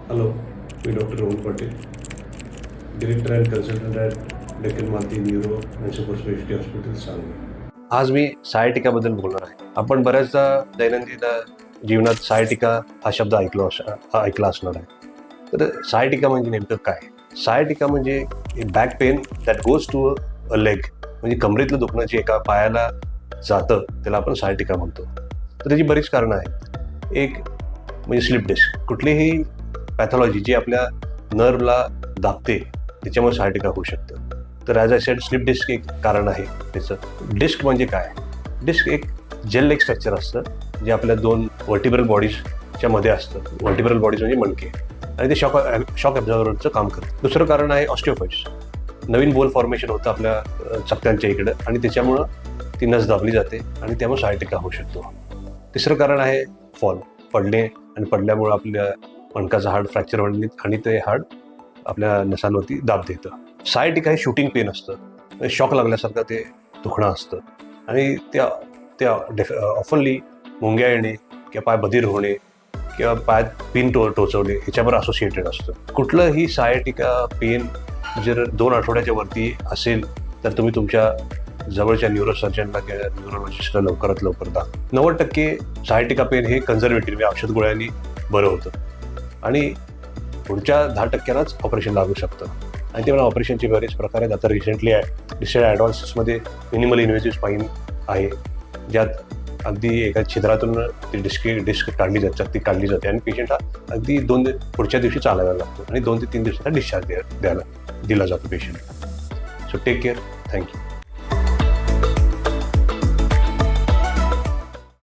Hello, मी doctor Rohan Patil, director and consultant at Deccan Malati neuro and super speciality hospital, Sangli. आज मी सायटिकाबद्दल बोलणार आहे. आपण बऱ्याचदा दैनंदिन जीवनात सायटिका हा शब्द ऐकला असणार आहे. तर सायटिका म्हणजे नेमकं काय? सायटिका म्हणजे back pain that goes to a leg, म्हणजे कमरेतलं दुखणं जे एका पायाला जातं त्याला आपण सायटिका म्हणतो. तर त्याची बरीच कारणं आहेत. एक म्हणजे स्लिप डिस्क. कुठलीही पॅथॉलॉजी जी आपल्या नर्वला दाबते त्याच्यामुळे सायटिका होऊ शकतं. तर as I said, slip disc एक कारण आहे त्याचं. डिस्क म्हणजे काय? डिस्क एक जेल लेग स्ट्रक्चर असतं जे आपल्या दोन व्हर्टिब्रल बॉडीजच्या मध्ये असतं. व्हर्टिब्रल बॉडीज म्हणजे मणके, आणि ते शॉक ॲब्झॉर्बरचं काम करतं. दुसरं कारण आहे ऑस्टिओफाइट्स. नवीन बोल फॉर्मेशन होतं आपल्या चकत्यांच्या इकडं, आणि त्याच्यामुळं ती नस दाबली जाते आणि त्यामुळे सायटिका होऊ शकतो. तिसरं कारण आहे फॉल, पडणे, आणि पडल्यामुळं आपल्या मणकाचं हाड फ्रॅक्चर होणे आणि ते हाड आपल्या नसांवरती दाब देतं. सायटिका हे शूटिंग पेन असतं, शॉक लागल्यासारखं ते दुखणं असतं, आणि त्या ऑफनली मुंग्या येणे किंवा पाय बधीर होणे किंवा पायात पिन टोचवणे ह्याच्यावर असोसिएटेड असतं. कुठलंही सायटिका पेन जर 2 आठवड्याच्या वरती असेल तर तुम्ही तुमच्या जवळच्या न्यूरोसर्जनला किंवा न्यूरोलॉजिस्टला लवकरात लवकर दाखवा. 90% सायटिका पेन हे कन्झर्वेटिव्ह औषध गोळ्यांनी बरं होतं, आणि पुढच्या 10%नाच ऑपरेशन लागू शकतं. आणि ते मला ऑपरेशनचे बरेच प्रकार आहेत. आता रिसेंटली ॲडव्हान्सेसमध्ये मिनिमल इन्व्हेसिव्ह स्पाईन आहे, ज्यात अगदी एका छिद्रातून ती डिस्क काढली जाते, चकती काढली जाते, आणि पेशंट हा अगदी पुढच्या दिवशी चालायला लागतो, आणि 2 ते 3 दिवसाचा डिस्चार्ज दिला जातो patient. So take care. Thank you.